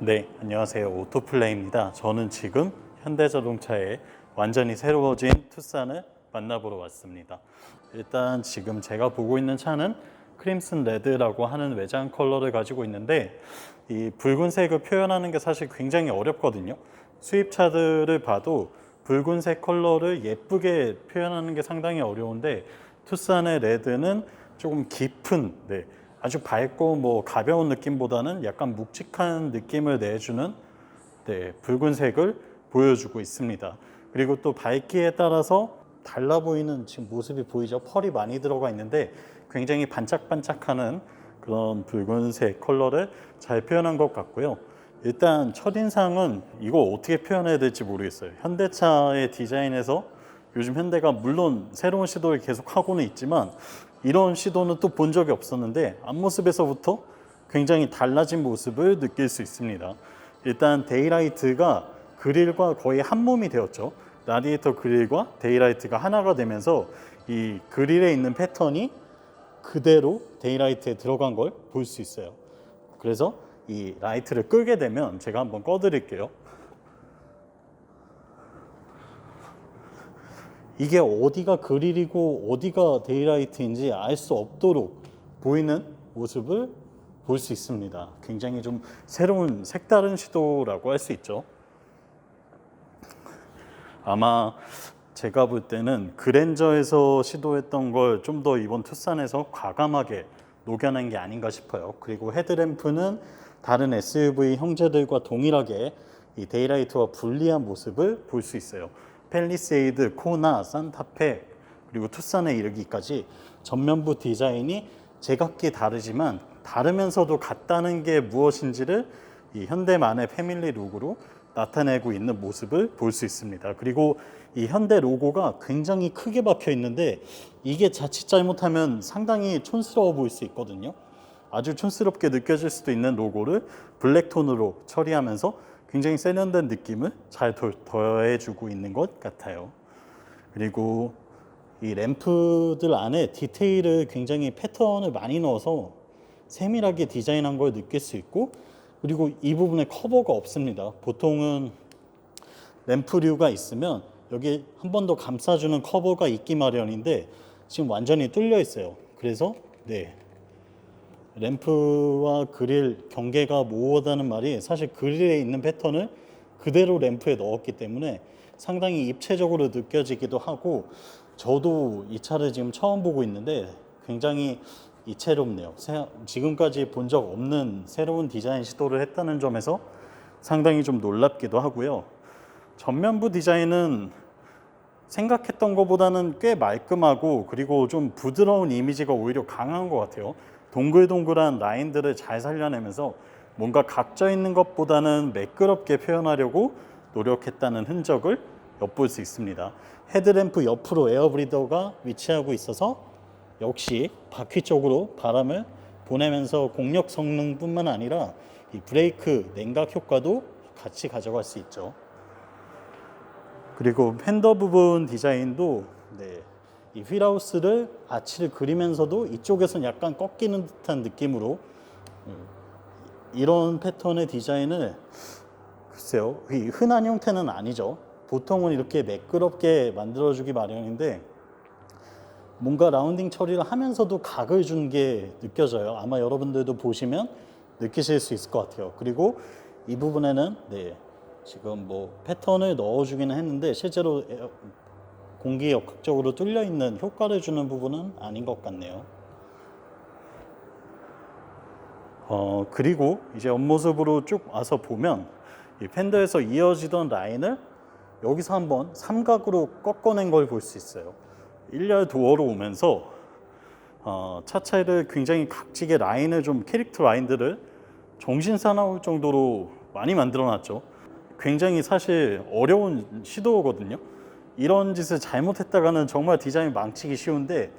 네, 안녕하세요. 오토플레이입니다. 저는 지금 현대자동차의 완전히 새로워진 투싼을 만나보러 왔습니다. 일단 지금 제가 보고 있는 차는 크림슨 레드라고 하는 외장 컬러를 가지고 있는데, 이 붉은색을 표현하는 게 사실 굉장히 어렵거든요. 수입차들을 봐도 붉은색 컬러를 예쁘게 표현하는 게 상당히 어려운데, 투싼의 레드는 조금 깊은, 아주 밝고 가벼운 느낌보다는 약간 묵직한 느낌을 내주는 붉은색을 보여주고 있습니다. 그리고 또 밝기에 따라서 달라 보이는 지금 모습이 보이죠? 펄이 많이 들어가 있는데 굉장히 반짝반짝하는 그런 붉은색 컬러를 잘 표현한 것 같고요. 일단 첫인상은 이거 어떻게 표현해야 될지 모르겠어요. 현대차의 디자인에서 요즘 현대가 물론 새로운 시도를 계속 하고는 있지만 이런 시도는 또 본 적이 없었는데 앞모습에서부터 굉장히 달라진 모습을 느낄 수 있습니다. 일단 데이라이트가 그릴과 거의 한 몸이 되었죠. 라디에이터 그릴과 데이라이트가 하나가 되면서 이 그릴에 있는 패턴이 그대로 데이라이트에 들어간 걸 볼 수 있어요. 그래서 이 라이트를 끄게 되면 제가 한번 꺼 드릴게요. 이게 어디가 그릴이고 어디가 데이라이트인지 알 수 없도록 보이는 모습을 볼 수 있습니다. 굉장히 좀 새로운 색다른 시도라고 할 수 있죠. 아마 제가 볼 때는 그랜저에서 시도했던 걸 좀 더 이번 투싼에서 과감하게 녹여낸 게 아닌가 싶어요. 그리고 헤드램프는 다른 SUV 형제들과 동일하게 이 데이라이트와 분리한 모습을 볼 수 있어요. 팰리세이드, 코나, 산타페 그리고 투싼에 이르기까지 전면부 디자인이 제각기 다르지만 다르면서도 같다는 게 무엇인지를 이 현대만의 패밀리 룩으로 나타내고 있는 모습을 볼 수 있습니다. 그리고 이 현대 로고가 굉장히 크게 박혀 있는데 이게 자칫 잘못하면 상당히 촌스러워 보일 수 있거든요. 아주 촌스럽게 느껴질 수도 있는 로고를 블랙톤으로 처리하면서 굉장히 세련된 느낌을 잘 더해주고 있는 것 같아요. 그리고 이 램프들 안에 디테일을 굉장히 패턴을 많이 넣어서 세밀하게 디자인한 걸 느낄 수 있고, 그리고 이 부분에 커버가 없습니다. 보통은 램프류가 있으면 여기 한 번 더 감싸주는 커버가 있기 마련인데 지금 완전히 뚫려 있어요. 그래서 램프와 그릴 경계가 모호하다는 말이 사실 그릴에 있는 패턴을 그대로 램프에 넣었기 때문에 상당히 입체적으로 느껴지기도 하고, 저도 이 차를 지금 처음 보고 있는데 굉장히 이채롭네요. 지금까지 본 적 없는 새로운 디자인 시도를 했다는 점에서 상당히 좀 놀랍기도 하고요. 전면부 디자인은 생각했던 것보다는 꽤 말끔하고 그리고 좀 부드러운 이미지가 오히려 강한 것 같아요. 동글동글한 라인들을 잘 살려내면서 뭔가 각져 있는 것보다는 매끄럽게 표현하려고 노력했다는 흔적을 엿볼 수 있습니다. 헤드램프 옆으로 에어브리더가 위치하고 있어서 역시 바퀴 쪽으로 바람을 보내면서 공력 성능뿐만 아니라 이 브레이크 냉각 효과도 같이 가져갈 수 있죠. 그리고 팬더 부분 디자인도 이 휠하우스를 아치를 그리면서도 이쪽에서는 약간 꺾이는 듯한 느낌으로 이런 패턴의 디자인을 글쎄요, 이 흔한 형태는 아니죠. 보통은 이렇게 매끄럽게 만들어주기 마련인데 뭔가 라운딩 처리를 하면서도 각을 준 게 느껴져요. 아마 여러분들도 보시면 느끼실 수 있을 것 같아요. 그리고 이 부분에는 지금 패턴을 넣어주기는 했는데 실제로 공기에 역학적으로 뚫려 있는 효과를 주는 부분은 아닌 것 같네요. 그리고 이제 옆모습으로 쭉 와서 보면 이 팬더에서 이어지던 라인을 여기서 한번 삼각으로 꺾어낸 걸 볼 수 있어요. 1열 도어로 오면서 차체를 굉장히 각지게 라인을 좀 캐릭터 라인들을 정신 사나울 정도로 많이 만들어 놨죠. 굉장히 사실 어려운 시도거든요. 이런 짓을 잘못했다가는 정말 디자인 망치기 쉬운데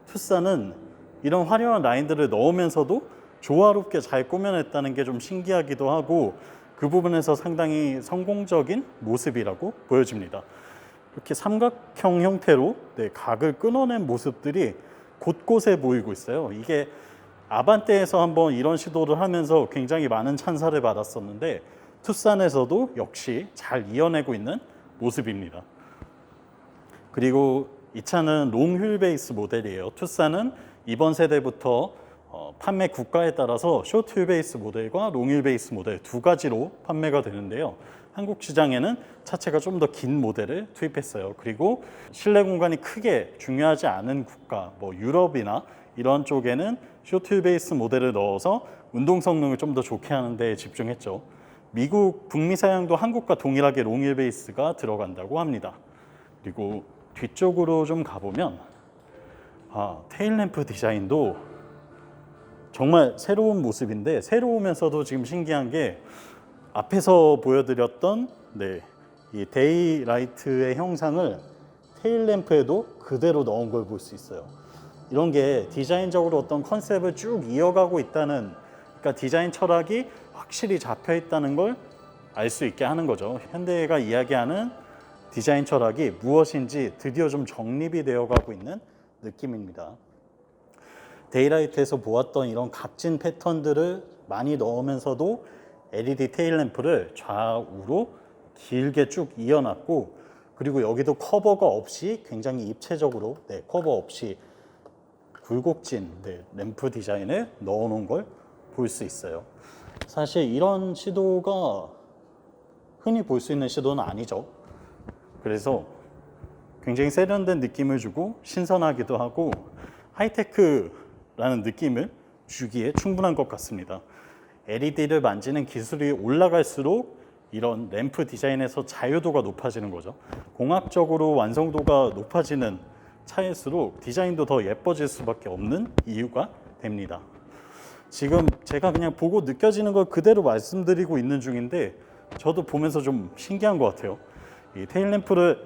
투싼은 이런 화려한 라인들을 넣으면서도 조화롭게 잘 꾸며냈다는 게 좀 신기하기도 하고 그 부분에서 상당히 성공적인 모습이라고 보여집니다. 이렇게 삼각형 형태로 각을 끊어낸 모습들이 곳곳에 보이고 있어요. 이게 아반떼에서 한번 이런 시도를 하면서 굉장히 많은 찬사를 받았었는데 투싼에서도 역시 잘 이어내고 있는 모습입니다. 그리고 이 차는 롱 휠 베이스 모델이에요. 투싼은 이번 세대부터 판매 국가에 따라서 쇼트 휠 베이스 모델과 롱 휠 베이스 모델 두 가지로 판매가 되는데요. 한국 시장에는 차체가 좀 더 긴 모델을 투입했어요. 그리고 실내 공간이 크게 중요하지 않은 국가, 뭐 유럽이나 이런 쪽에는 쇼트 휠 베이스 모델을 넣어서 운동 성능을 좀 더 좋게 하는 데 집중했죠. 미국 북미 사양도 한국과 동일하게 롱 휠 베이스가 들어간다고 합니다. 그리고 뒤쪽으로 좀 가보면 테일 램프 디자인도 정말 새로운 모습인데 새로우면서도 지금 신기한 게 앞에서 보여드렸던 이 데이라이트의 형상을 테일 램프에도 그대로 넣은 걸 볼 수 있어요. 이런 게 디자인적으로 어떤 컨셉을 쭉 이어가고 있다는, 그러니까 디자인 철학이 확실히 잡혀 있다는 걸 알 수 있게 하는 거죠. 현대가 이야기하는 디자인 철학이 무엇인지 드디어 좀 정립이 되어가고 있는 느낌입니다. 데이라이트에서 보았던 이런 각진 패턴들을 많이 넣으면서도 LED 테일 램프를 좌우로 길게 쭉 이어놨고, 그리고 여기도 커버가 없이 굉장히 입체적으로 커버 없이 굴곡진 램프 디자인을 넣어놓은 걸 볼 수 있어요. 사실 이런 시도가 흔히 볼 수 있는 시도는 아니죠. 그래서 굉장히 세련된 느낌을 주고 신선하기도 하고 하이테크라는 느낌을 주기에 충분한 것 같습니다. LED를 만지는 기술이 올라갈수록 이런 램프 디자인에서 자유도가 높아지는 거죠. 공학적으로 완성도가 높아지는 차일수록 디자인도 더 예뻐질 수밖에 없는 이유가 됩니다. 지금 제가 그냥 보고 느껴지는 걸 그대로 말씀드리고 있는 중인데 저도 보면서 좀 신기한 것 같아요. 이 테일 램프를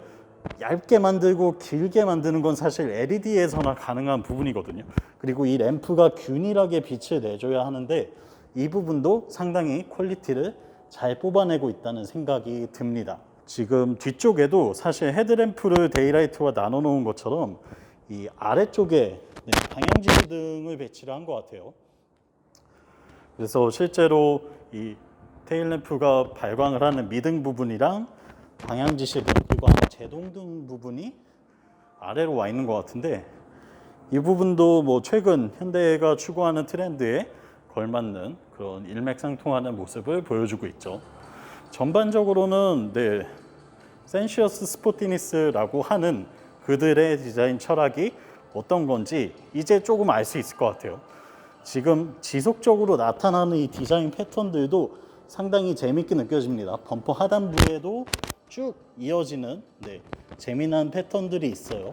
얇게 만들고 길게 만드는 건 사실 LED에서나 가능한 부분이거든요. 그리고 이 램프가 균일하게 빛을 내줘야 하는데 이 부분도 상당히 퀄리티를 잘 뽑아내고 있다는 생각이 듭니다. 지금 뒤쪽에도 사실 헤드램프를 데이라이트와 나눠 놓은 것처럼 이 아래쪽에 방향 지시등을 배치를 한 것 같아요. 그래서 실제로 이 테일 램프가 발광을 하는 미등 부분이랑 방향 지시등 그리고 제동등 부분이 아래로 와 있는 것 같은데 이 부분도 뭐 최근 현대가 추구하는 트렌드에 걸맞는 그런 일맥상통하는 모습을 보여주고 있죠. 전반적으로는 센시어스 스포티니스라고 하는 그들의 디자인 철학이 어떤 건지 이제 조금 알 수 있을 것 같아요. 지금 지속적으로 나타나는 이 디자인 패턴들도 상당히 재밌게 느껴집니다. 범퍼 하단부에도 쭉 이어지는 재미난 패턴들이 있어요.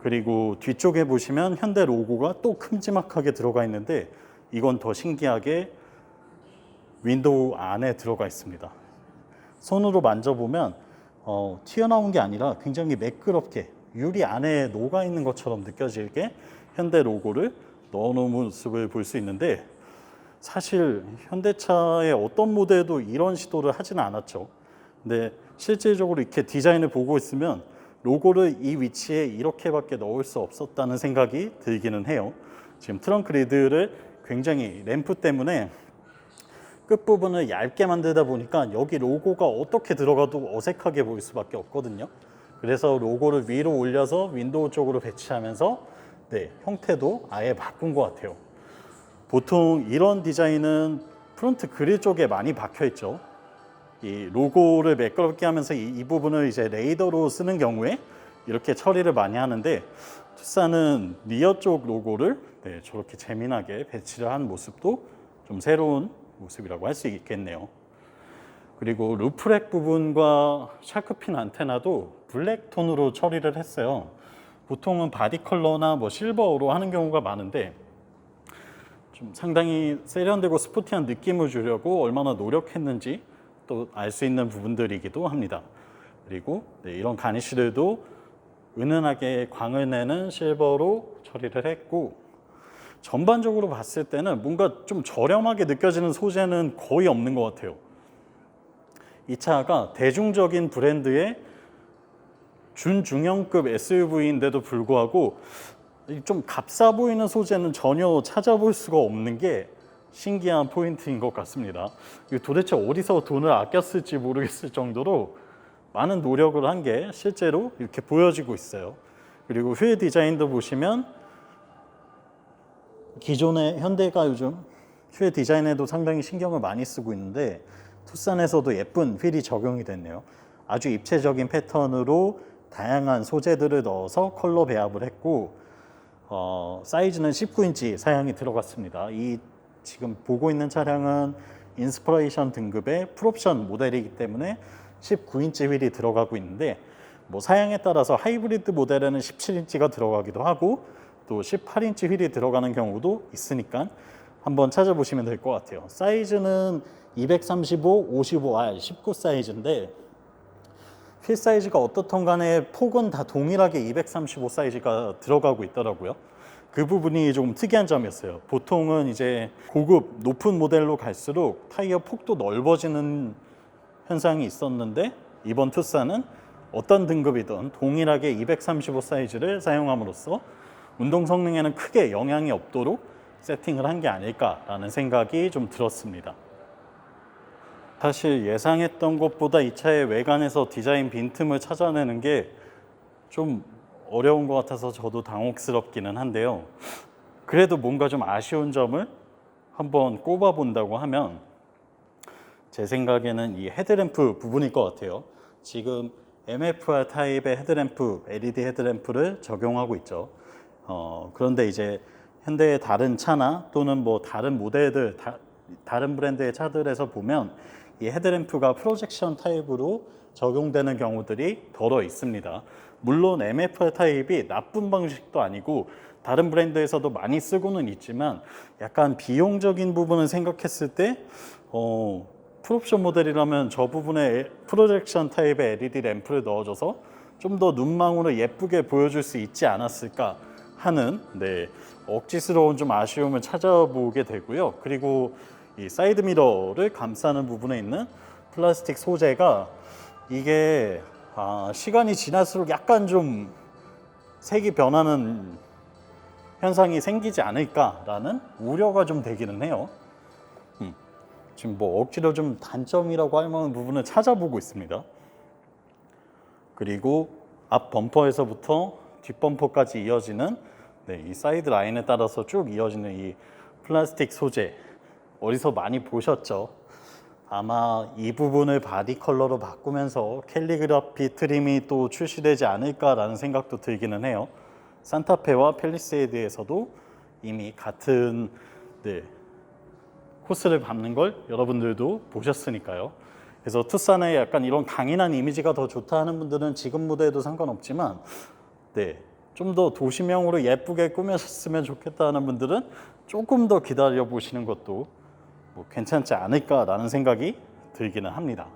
그리고 뒤쪽에 보시면 현대 로고가 또 큼지막하게 들어가 있는데 이건 더 신기하게 윈도우 안에 들어가 있습니다. 손으로 만져보면 튀어나온 게 아니라 굉장히 매끄럽게 유리 안에 녹아 있는 것처럼 느껴지게 현대 로고를 넣어놓은 모습을 볼 수 있는데 사실 현대차의 어떤 모델도 이런 시도를 하지는 않았죠. 근데 실질적으로 이렇게 디자인을 보고 있으면 로고를 이 위치에 이렇게밖에 넣을 수 없었다는 생각이 들기는 해요. 지금 트렁크 리드를 굉장히 램프 때문에 끝부분을 얇게 만들다 보니까 여기 로고가 어떻게 들어가도 어색하게 보일 수밖에 없거든요. 그래서 로고를 위로 올려서 윈도우 쪽으로 배치하면서 형태도 아예 바꾼 것 같아요. 보통 이런 디자인은 프론트 그릴 쪽에 많이 박혀 있죠. 이 로고를 매끄럽게 하면서 이 부분을 이제 레이더로 쓰는 경우에 이렇게 처리를 많이 하는데 투싼은 리어 쪽 로고를 저렇게 재미나게 배치를 한 모습도 좀 새로운 모습이라고 할 수 있겠네요. 그리고 루프렉 부분과 샤크핀 안테나도 블랙 톤으로 처리를 했어요. 보통은 바디 컬러나 뭐 실버로 하는 경우가 많은데 좀 상당히 세련되고 스포티한 느낌을 주려고 얼마나 노력했는지 또 알 수 있는 부분들이기도 합니다. 그리고 이런 가니쉬들도 은은하게 광을 내는 실버로 처리를 했고 전반적으로 봤을 때는 뭔가 좀 저렴하게 느껴지는 소재는 거의 없는 것 같아요. 이 차가 대중적인 브랜드의 준중형급 SUV인데도 불구하고 좀 값싸 보이는 소재는 전혀 찾아볼 수가 없는 게 신기한 포인트인 것 같습니다. 도대체 어디서 돈을 아꼈을지 모르겠을 정도로 많은 노력을 한 게 실제로 이렇게 보여지고 있어요. 그리고 휠 디자인도 보시면 기존의 현대가 요즘 휠 디자인에도 상당히 신경을 많이 쓰고 있는데 투싼에서도 예쁜 휠이 적용이 됐네요. 아주 입체적인 패턴으로 다양한 소재들을 넣어서 컬러 배합을 했고 사이즈는 19인치 사양이 들어갔습니다. 이 지금 보고 있는 차량은 인스퍼레이션 등급의 풀옵션 모델이기 때문에 19인치 휠이 들어가고 있는데 뭐 사양에 따라서 하이브리드 모델에는 17인치가 들어가기도 하고 또 18인치 휠이 들어가는 경우도 있으니까 한번 찾아보시면 될 것 같아요. 사이즈는 235, 55R, 19 사이즈인데 휠 사이즈가 어떻든 간에 폭은 다 동일하게 235 사이즈가 들어가고 있더라고요. 그 부분이 좀 특이한 점이었어요. 보통은 이제 고급 높은 모델로 갈수록 타이어 폭도 넓어지는 현상이 있었는데 이번 투싼은 어떤 등급이든 동일하게 235 사이즈를 사용함으로써 운동 성능에는 크게 영향이 없도록 세팅을 한 게 아닐까라는 생각이 좀 들었습니다. 사실 예상했던 것보다 이 차의 외관에서 디자인 빈틈을 찾아내는 게 좀 어려운 것 같아서 저도 당혹스럽기는 한데요. 그래도 뭔가 좀 아쉬운 점을 한번 꼽아 본다고 하면 제 생각에는 이 헤드램프 부분일 것 같아요. 지금 MFR 타입의 헤드램프, LED 헤드램프를 적용하고 있죠. 그런데 이제 현대의 다른 차나 또는 뭐 다른 모델들, 다른 브랜드의 차들에서 보면 이 헤드램프가 프로젝션 타입으로 적용되는 경우들이 더러 있습니다. 물론 MFR 타입이 나쁜 방식도 아니고 다른 브랜드에서도 많이 쓰고는 있지만 약간 비용적인 부분을 생각했을 때 풀옵션 모델이라면 저 부분에 프로젝션 타입의 LED 램프를 넣어줘서 좀 더 눈망울을 예쁘게 보여줄 수 있지 않았을까 하는 억지스러운 좀 아쉬움을 찾아보게 되고요. 그리고 이 사이드 미러를 감싸는 부분에 있는 플라스틱 소재가 이게 시간이 지날수록 약간 좀 색이 변하는 현상이 생기지 않을까라는 우려가 좀 되기는 해요. 지금 뭐 억지로 좀 단점이라고 할 만한 부분을 찾아보고 있습니다. 그리고 앞 범퍼에서부터 뒷 범퍼까지 이어지는 이 사이드 라인에 따라서 쭉 이어지는 이 플라스틱 소재 어디서 많이 보셨죠? 아마 이 부분을 바디 컬러로 바꾸면서 캘리그라피 트림이 또 출시되지 않을까라는 생각도 들기는 해요. 산타페와 팰리세이드에서도 이미 같은 코스를 밟는 걸 여러분들도 보셨으니까요. 그래서 투싼의 약간 이런 강인한 이미지가 더 좋다 하는 분들은 지금 모델도 상관없지만 좀 더 도시명으로 예쁘게 꾸며졌으면 좋겠다 하는 분들은 조금 더 기다려 보시는 것도 뭐 괜찮지 않을까라는 생각이 들기는 합니다.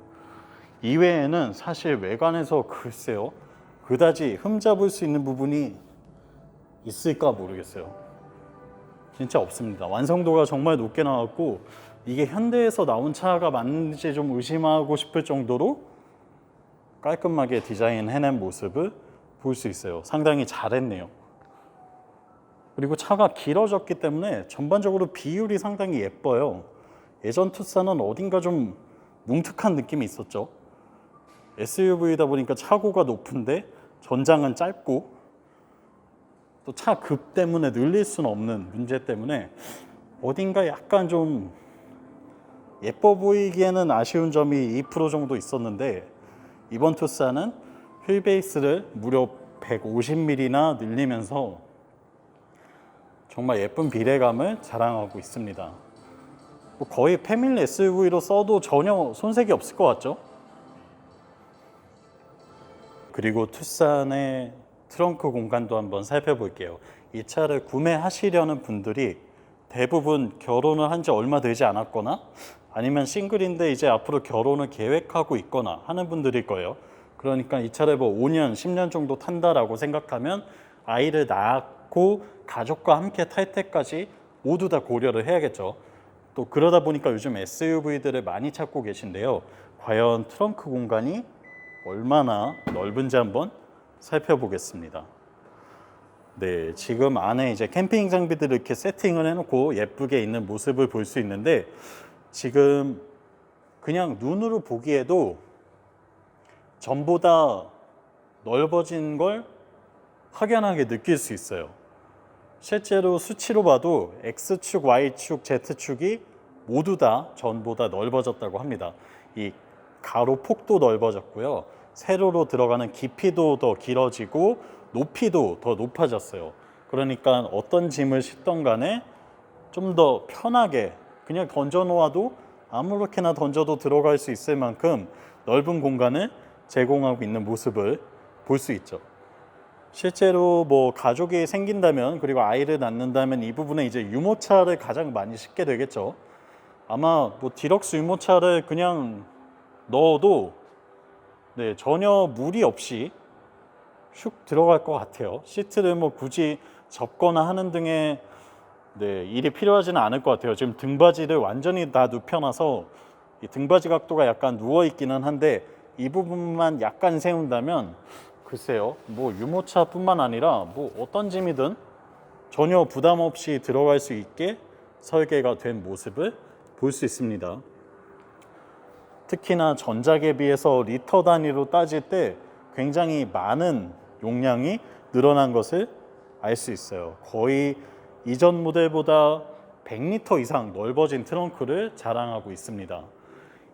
이외에는 사실 외관에서 글쎄요 그다지 흠잡을 수 있는 부분이 있을까 모르겠어요. 진짜 없습니다. 완성도가 정말 높게 나왔고 이게 현대에서 나온 차가 맞는지 좀 의심하고 싶을 정도로 깔끔하게 디자인해낸 모습을 볼 수 있어요. 상당히 잘했네요. 그리고 차가 길어졌기 때문에 전반적으로 비율이 상당히 예뻐요. 예전 투싼은 어딘가 좀 뭉툭한 느낌이 있었죠. SUV다 보니까 차고가 높은데 전장은 짧고 또 차 급 때문에 늘릴 수는 없는 문제 때문에 어딘가 약간 좀 예뻐 보이기에는 아쉬운 점이 2% 정도 있었는데 이번 투싼은 휠 베이스를 무려 150mm나 늘리면서 정말 예쁜 비례감을 자랑하고 있습니다. 거의 패밀리 SUV로 써도 전혀 손색이 없을 것 같죠? 그리고 투싼의 트렁크 공간도 한번 살펴볼게요. 이 차를 구매하시려는 분들이 대부분 결혼을 한 지 얼마 되지 않았거나 아니면 싱글인데 이제 앞으로 결혼을 계획하고 있거나 하는 분들일 거예요. 그러니까 이 차를 뭐 5년, 10년 정도 탄다라고 생각하면 아이를 낳고 가족과 함께 탈 때까지 모두 다 고려를 해야겠죠. 또 그러다 보니까 요즘 SUV들을 많이 찾고 계신데요. 과연 트렁크 공간이 얼마나 넓은지 한번 살펴보겠습니다. 네, 지금 안에 이제 캠핑 장비들을 이렇게 세팅을 해놓고 예쁘게 있는 모습을 볼 수 있는데 지금 그냥 눈으로 보기에도 전보다 넓어진 걸 확연하게 느낄 수 있어요. 실제로 수치로 봐도 X축, Y축, Z축이 모두 다 전보다 넓어졌다고 합니다. 이 가로 폭도 넓어졌고요. 세로로 들어가는 깊이도 더 길어지고 높이도 더 높아졌어요. 그러니까 어떤 짐을 싣던 간에 좀 더 편하게 그냥 던져 놓아도 아무렇게나 던져도 들어갈 수 있을 만큼 넓은 공간을 제공하고 있는 모습을 볼 수 있죠. 실제로 뭐 가족이 생긴다면 그리고 아이를 낳는다면 이 부분에 이제 유모차를 가장 많이 싣게 되겠죠. 아마 뭐 디럭스 유모차를 그냥 넣어도 네, 전혀 무리 없이 슉 들어갈 것 같아요. 시트를 뭐 굳이 접거나 하는 등의 네, 일이 필요하지는 않을 것 같아요. 지금 등받이를 완전히 다 눕혀놔서 이 등받이 각도가 약간 누워 있기는 한데 이 부분만 약간 세운다면 글쎄요, 뭐 유모차뿐만 아니라 뭐 어떤 짐이든 전혀 부담 없이 들어갈 수 있게 설계가 된 모습을 볼 수 있습니다. 특히나 전작에 비해서 리터 단위로 따질 때 굉장히 많은 용량이 늘어난 것을 알 수 있어요. 거의 이전 모델보다 100리터 이상 넓어진 트렁크를 자랑하고 있습니다.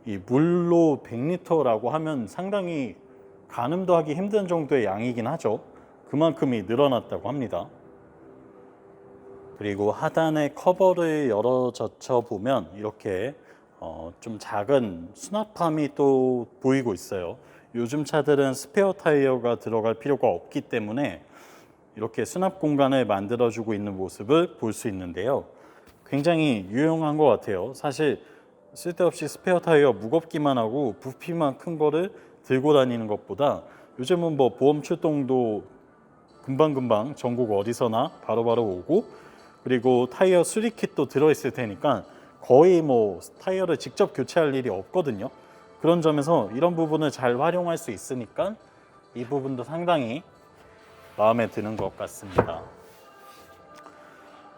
이 물로 100리터라고 하면 상당히 가늠도 하기 힘든 정도의 양이긴 하죠. 그만큼이 늘어났다고 합니다. 그리고 하단의 커버를 열어 젖혀 보면 이렇게 좀 작은 수납함이 또 보이고 있어요. 요즘 차들은 스페어 타이어가 들어갈 필요가 없기 때문에 이렇게 수납 공간을 만들어주고 있는 모습을 볼 수 있는데요. 굉장히 유용한 것 같아요. 사실 쓸데없이 스페어 타이어 무겁기만 하고 부피만 큰 거를 들고 다니는 것보다 요즘은 뭐 보험 출동도 금방금방 전국 어디서나 바로바로 오고 그리고 타이어 수리킷도 들어있을 테니까 거의 뭐 타이어를 직접 교체할 일이 없거든요. 그런 점에서 이런 부분을 잘 활용할 수 있으니까 이 부분도 상당히 마음에 드는 것 같습니다.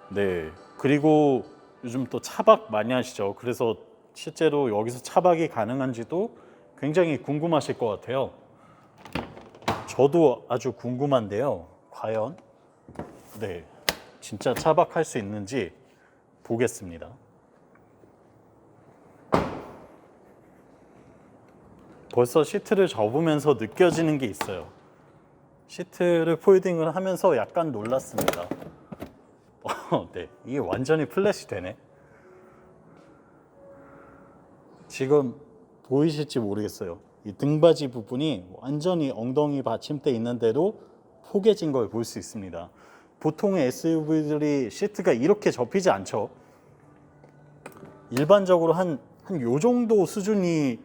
네, 그리고 요즘 또 차박 많이 하시죠. 그래서 실제로 여기서 차박이 가능한지도 굉장히 궁금하실 것 같아요. 저도 아주 궁금한데요. 과연 네, 진짜 차박할 수 있는지 보겠습니다. 벌써 시트를 접으면서 느껴지는 게 있어요. 시트를 폴딩을 하면서 약간 놀랐습니다. 네, 이게 완전히 플랫이 되네. 지금 보이실지 모르겠어요. 이 등받이 부분이 완전히 엉덩이 받침대 있는 대로 포개진 걸 볼 수 있습니다. 보통의 SUV들이 시트가 이렇게 접히지 않죠. 일반적으로 한 요 정도 수준이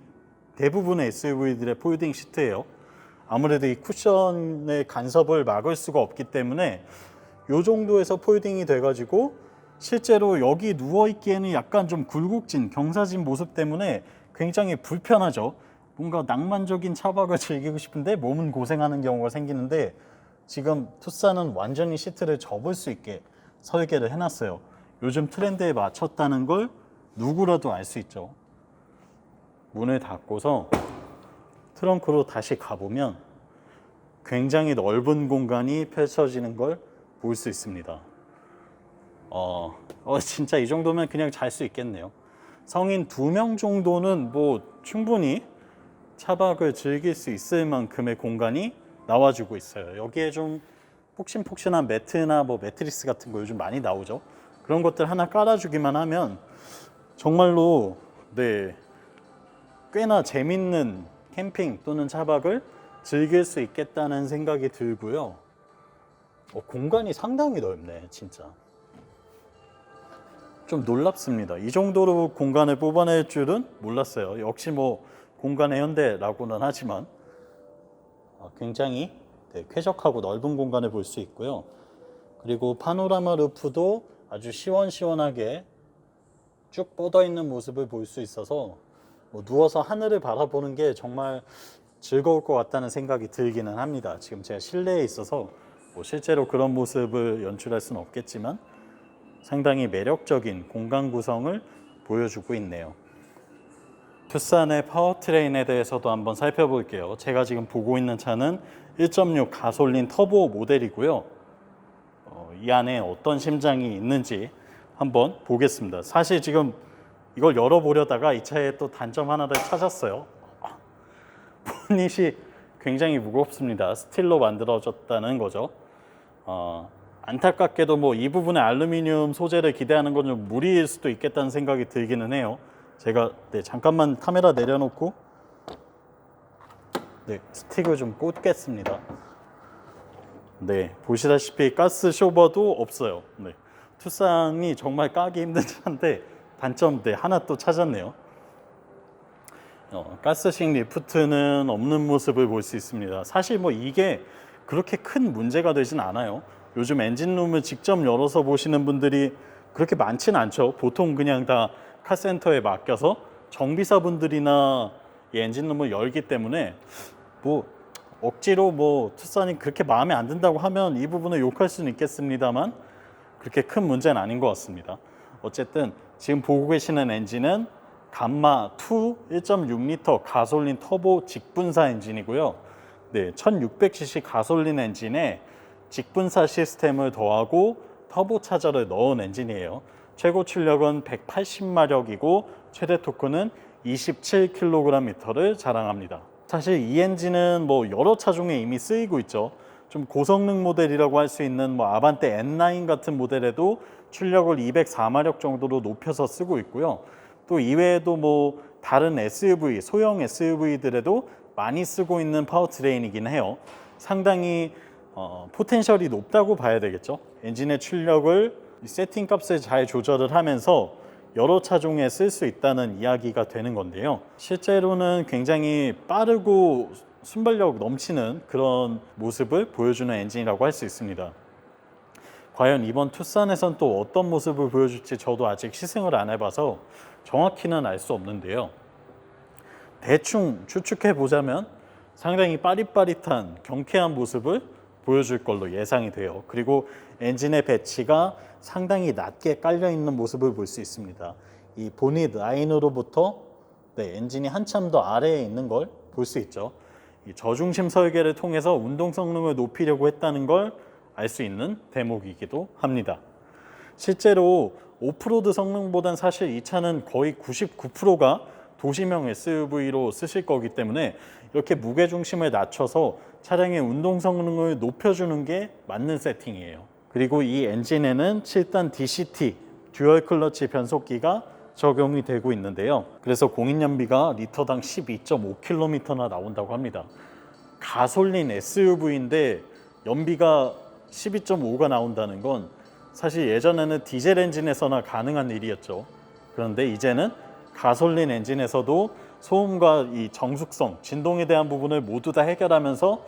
대부분의 SUV들의 폴딩 시트예요. 아무래도 이 쿠션의 간섭을 막을 수가 없기 때문에 요 정도에서 폴딩이 돼가지고 실제로 여기 누워있기에는 약간 좀 굴곡진 경사진 모습 때문에 굉장히 불편하죠. 뭔가 낭만적인 차박을 즐기고 싶은데 몸은 고생하는 경우가 생기는데 지금 투싼은 완전히 시트를 접을 수 있게 설계를 해놨어요. 요즘 트렌드에 맞췄다는 걸 누구라도 알 수 있죠. 문을 닫고서 트렁크로 다시 가보면 굉장히 넓은 공간이 펼쳐지는 걸 볼 수 있습니다. 진짜 이 정도면 그냥 잘 수 있겠네요. 성인 2명 정도는 뭐 충분히 차박을 즐길 수 있을 만큼의 공간이 나와주고 있어요. 여기에 좀 폭신폭신한 매트나 뭐 매트리스 같은 거 요즘 많이 나오죠. 그런 것들 하나 깔아주기만 하면 정말로 네, 꽤나 재밌는 캠핑 또는 차박을 즐길 수 있겠다는 생각이 들고요. 공간이 상당히 넓네, 진짜. 좀 놀랍습니다. 이 정도로 공간을 뽑아낼 줄은 몰랐어요. 역시 뭐 공간의 현대라고는 하지만 굉장히 쾌적하고 넓은 공간을 볼 수 있고요. 그리고 파노라마 루프도 아주 시원시원하게 쭉 뻗어 있는 모습을 볼 수 있어서 뭐 누워서 하늘을 바라보는 게 정말 즐거울 것 같다는 생각이 들기는 합니다. 지금 제가 실내에 있어서 뭐 실제로 그런 모습을 연출할 수는 없겠지만 상당히 매력적인 공간 구성을 보여주고 있네요. 투싼의 파워트레인에 대해서도 한번 살펴볼게요. 제가 지금 보고 있는 차는 1.6 가솔린 터보 모델이고요. 이 안에 어떤 심장이 있는지 한번 보겠습니다. 사실 지금 이걸 열어보려다가 이 차에 또 단점 하나를 찾았어요. 보닛이 굉장히 무겁습니다. 스틸로 만들어졌다는 거죠. 안타깝게도 뭐 이 부분에 알루미늄 소재를 기대하는 건 좀 무리일 수도 있겠다는 생각이 들기는 해요. 제가 잠깐만 카메라 내려놓고 스틱을 좀 꽂겠습니다. 보시다시피 가스 쇼버도 없어요. 투싼이 정말 까기 힘든 차인데 단점 하나 또 찾았네요. 가스식 리프트는 없는 모습을 볼 수 있습니다. 사실 뭐 이게 그렇게 큰 문제가 되진 않아요. 요즘 엔진룸을 직접 열어서 보시는 분들이 그렇게 많지는 않죠. 보통 그냥 다 카센터에 맡겨서 정비사분들이나 이 엔진룸을 열기 때문에 뭐 억지로 뭐 투싼이 그렇게 마음에 안 든다고 하면 이 부분을 욕할 수는 있겠습니다만 그렇게 큰 문제는 아닌 것 같습니다. 어쨌든 지금 보고 계시는 엔진은 감마2 1.6L 가솔린 터보 직분사 엔진이고요. 1600cc 가솔린 엔진에 직분사 시스템을 더하고 터보 차저를 넣은 엔진이에요. 최고 출력은 180마력이고 최대 토크는 27kgm를 자랑합니다. 사실 이 엔진은 뭐 여러 차종에 이미 쓰이고 있죠. 좀 고성능 모델이라고 할 수 있는 뭐 아반떼 N9 같은 모델에도 출력을 204마력 정도로 높여서 쓰고 있고요. 또 이외에도 뭐 다른 SUV, 소형 SUV들에도 많이 쓰고 있는 파워트레인이긴 해요. 상당히 포텐셜이 높다고 봐야 되겠죠. 엔진의 출력을 세팅 값을 잘 조절을 하면서 여러 차종에 쓸 수 있다는 이야기가 되는 건데요. 실제로는 굉장히 빠르고 순발력 넘치는 그런 모습을 보여주는 엔진이라고 할 수 있습니다. 과연 이번 투싼에선 또 어떤 모습을 보여줄지 저도 아직 시승을 안 해봐서 정확히는 알 수 없는데요. 대충 추측해 보자면 상당히 빠릿빠릿한 경쾌한 모습을 보여줄 걸로 예상이 돼요. 그리고 엔진의 배치가 상당히 낮게 깔려 있는 모습을 볼 수 있습니다. 이 보닛 라인으로부터 엔진이 한참 더 아래에 있는 걸 볼 수 있죠. 이 저중심 설계를 통해서 운동 성능을 높이려고 했다는 걸 알 수 있는 대목이기도 합니다. 실제로 오프로드 성능보단 사실 이 차는 거의 99%가 도시명 SUV로 쓰실 거기 때문에 이렇게 무게중심을 낮춰서 차량의 운동 성능을 높여주는 게 맞는 세팅이에요. 그리고 이 엔진에는 7단 DCT 듀얼 클러치 변속기가 적용이 되고 있는데요. 그래서 공인연비가 리터당 12.5km나 나온다고 합니다. 가솔린 SUV인데 연비가 12.5가 나온다는 건 사실 예전에는 디젤 엔진에서나 가능한 일이었죠. 그런데 이제는 가솔린 엔진에서도 소음과 이 정숙성, 진동에 대한 부분을 모두 다 해결하면서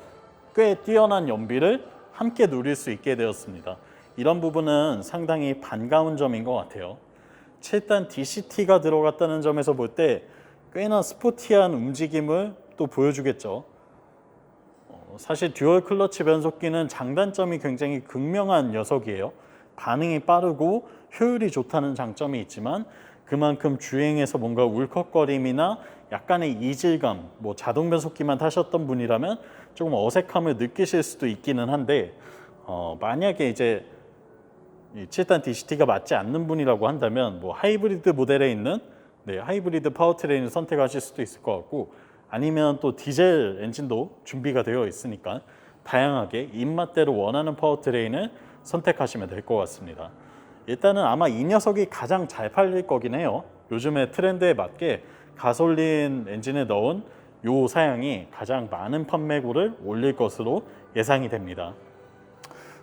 꽤 뛰어난 연비를 함께 누릴 수 있게 되었습니다. 이런 부분은 상당히 반가운 점인 것 같아요. 7단 DCT가 들어갔다는 점에서 볼 때 꽤나 스포티한 움직임을 또 보여주겠죠. 사실 듀얼 클러치 변속기는 장단점이 굉장히 극명한 녀석이에요. 반응이 빠르고 효율이 좋다는 장점이 있지만 그만큼 주행에서 뭔가 울컥거림이나 약간의 이질감, 뭐 자동 변속기만 타셨던 분이라면 조금 어색함을 느끼실 수도 있기는 한데 만약에 이제 7단 DCT가 맞지 않는 분이라고 한다면 뭐 하이브리드 모델에 있는 하이브리드 파워트레인을 선택하실 수도 있을 것 같고 아니면 또 디젤 엔진도 준비가 되어 있으니까 다양하게 입맛대로 원하는 파워트레인을 선택하시면 될 것 같습니다. 일단은 아마 이 녀석이 가장 잘 팔릴 거긴 해요. 요즘의 트렌드에 맞게 가솔린 엔진에 넣은 요 사양이 가장 많은 판매고를 올릴 것으로 예상이 됩니다.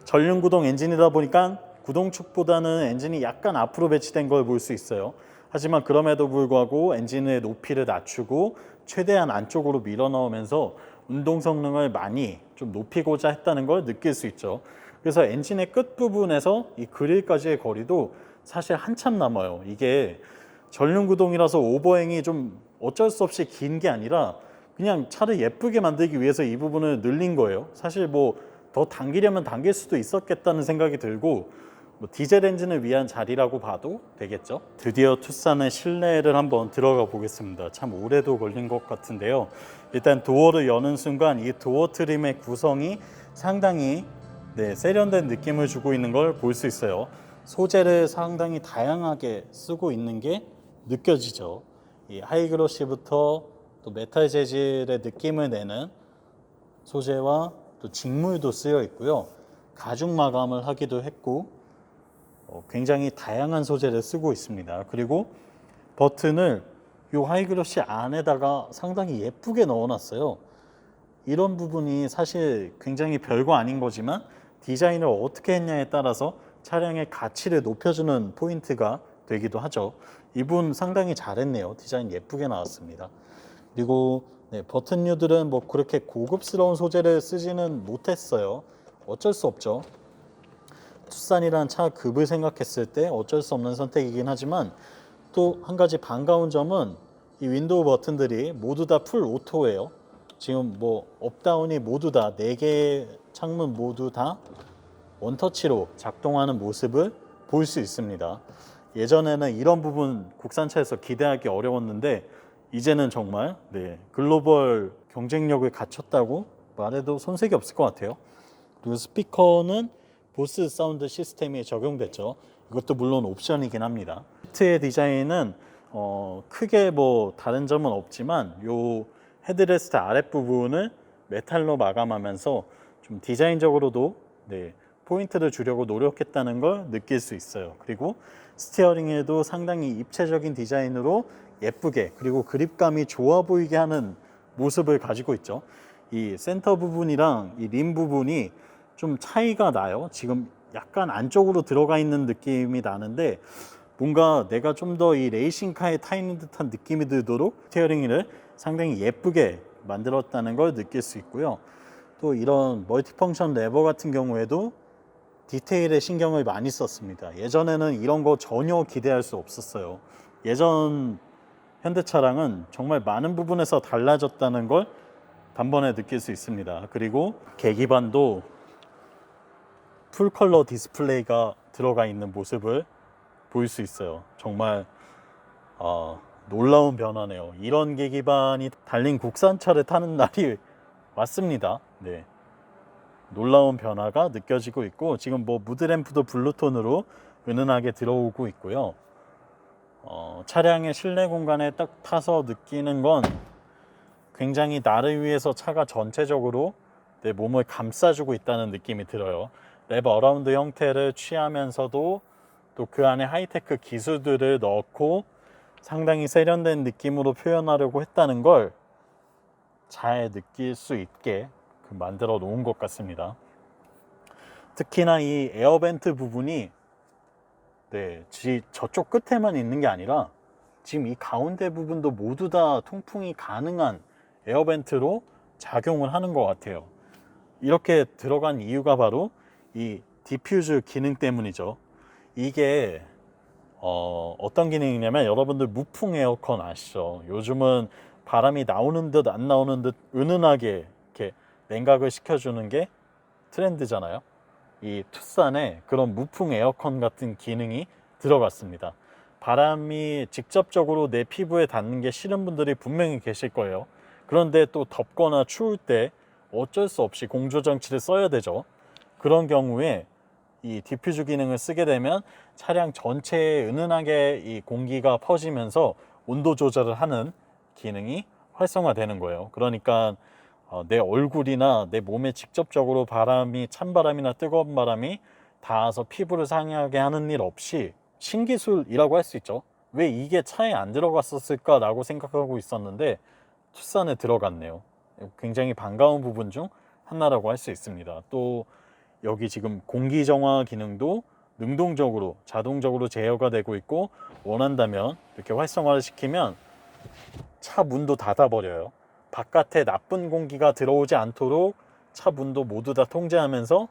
전륜구동 엔진이다 보니까 구동축보다는 엔진이 약간 앞으로 배치된 걸 볼 수 있어요. 하지만 그럼에도 불구하고 엔진의 높이를 낮추고 최대한 안쪽으로 밀어 넣으면서 운동 성능을 많이 좀 높이고자 했다는 걸 느낄 수 있죠. 그래서 엔진의 끝부분에서 이 그릴까지의 거리도 사실 한참 남아요. 이게 전륜구동이라서 오버행이 좀 어쩔 수 없이 긴 게 아니라 그냥 차를 예쁘게 만들기 위해서 이 부분을 늘린 거예요. 사실 뭐 더 당기려면 당길 수도 있었겠다는 생각이 들고, 뭐 디젤 엔진을 위한 자리라고 봐도 되겠죠. 드디어 투싼의 실내를 한번 들어가 보겠습니다. 참 오래도 걸린 것 같은데요. 일단 도어를 여는 순간 이 도어 트림의 구성이 상당히 세련된 느낌을 주고 있는 걸 볼 수 있어요. 소재를 상당히 다양하게 쓰고 있는 게 느껴지죠. 이 하이그로시부터 또 메탈 재질의 느낌을 내는 소재와 또 직물도 쓰여 있고요. 가죽 마감을 하기도 했고, 굉장히 다양한 소재를 쓰고 있습니다. 그리고 버튼을 이 하이그로시 안에다가 상당히 예쁘게 넣어놨어요. 이런 부분이 사실 굉장히 별거 아닌 거지만 디자인을 어떻게 했냐에 따라서 차량의 가치를 높여주는 포인트가 되기도 하죠. 이분 상당히 잘했네요. 디자인 예쁘게 나왔습니다. 그리고 버튼류들은 뭐 그렇게 고급스러운 소재를 쓰지는 못했어요. 어쩔 수 없죠. 투싼이란 차 급을 생각했을 때 어쩔 수 없는 선택이긴 하지만, 또 한 가지 반가운 점은 이 윈도우 버튼들이 모두 다 풀 오토예요. 지금 뭐 업다운이 모두 다 4개의 창문 모두 다 원터치로 작동하는 모습을 볼 수 있습니다. 예전에는 이런 부분 국산차에서 기대하기 어려웠는데 이제는 정말 글로벌 경쟁력을 갖췄다고 말해도 손색이 없을 것 같아요. 그리고 스피커는 보스 사운드 시스템이 적용됐죠. 이것도 물론 옵션이긴 합니다. 시트의 디자인은 크게 뭐 다른 점은 없지만 요 헤드레스트 아랫부분을 메탈로 마감하면서 좀 디자인적으로도 포인트를 주려고 노력했다는 걸 느낄 수 있어요. 그리고 스티어링에도 상당히 입체적인 디자인으로 예쁘게, 그리고 그립감이 좋아 보이게 하는 모습을 가지고 있죠. 이 센터 부분이랑 이 림 부분이 좀 차이가 나요. 지금 약간 안쪽으로 들어가 있는 느낌이 나는데, 뭔가 내가 좀 더 이 레이싱카에 타 있는 듯한 느낌이 들도록 스티어링을 상당히 예쁘게 만들었다는 걸 느낄 수 있고요. 또 이런 멀티펑션 레버 같은 경우에도 디테일에 신경을 많이 썼습니다. 예전에는 이런 거 전혀 기대할 수 없었어요. 예전 현대차량은 정말 많은 부분에서 달라졌다는 걸 단번에 느낄 수 있습니다. 그리고 계기판도 풀컬러 디스플레이가 들어가 있는 모습을 볼 수 있어요. 정말 놀라운 변화네요. 이런 계기판이 달린 국산차를 타는 날이 왔습니다. 놀라운 변화가 느껴지고 있고, 지금 뭐 무드램프도 블루톤으로 은은하게 들어오고 있고요. 차량의 실내 공간에 딱 타서 느끼는 건 굉장히 나를 위해서 차가 전체적으로 내 몸을 감싸주고 있다는 느낌이 들어요. 랩 어라운드 형태를 취하면서도 또 그 안에 하이테크 기술들을 넣고 상당히 세련된 느낌으로 표현하려고 했다는 걸 잘 느낄 수 있게 만들어 놓은 것 같습니다. 특히나 이 에어벤트 부분이 저쪽 끝에만 있는 게 아니라 지금 이 가운데 부분도 모두 다 통풍이 가능한 에어벤트로 작용을 하는 것 같아요. 이렇게 들어간 이유가 바로 이 디퓨즈 기능 때문이죠. 이게 어떤 기능이냐면, 여러분들 무풍 에어컨 아시죠? 요즘은 바람이 나오는 듯 안 나오는 듯 은은하게 이렇게 냉각을 시켜주는 게 트렌드잖아요. 이 투싼에 그런 무풍 에어컨 같은 기능이 들어갔습니다. 바람이 직접적으로 내 피부에 닿는 게 싫은 분들이 분명히 계실 거예요. 그런데 또 덥거나 추울 때 어쩔 수 없이 공조장치를 써야 되죠. 그런 경우에 이 디퓨즈 기능을 쓰게 되면 차량 전체에 은은하게 이 공기가 퍼지면서 온도 조절을 하는 기능이 활성화되는 거예요. 그러니까 내 얼굴이나 내 몸에 직접적으로 찬바람이나 뜨거운 바람이 닿아서 피부를 상하게 하는 일 없이 신기술이라고 할 수 있죠. 왜 이게 차에 안 들어갔었을까 라고 생각하고 있었는데 투싼에 들어갔네요. 굉장히 반가운 부분 중 하나라고 할 수 있습니다. 또 여기 지금 공기정화 기능도 능동적으로 자동적으로 제어가 되고 있고, 원한다면 이렇게 활성화를 시키면 차 문도 닫아버려요. 바깥에 나쁜 공기가 들어오지 않도록 차 문도 모두 다 통제하면서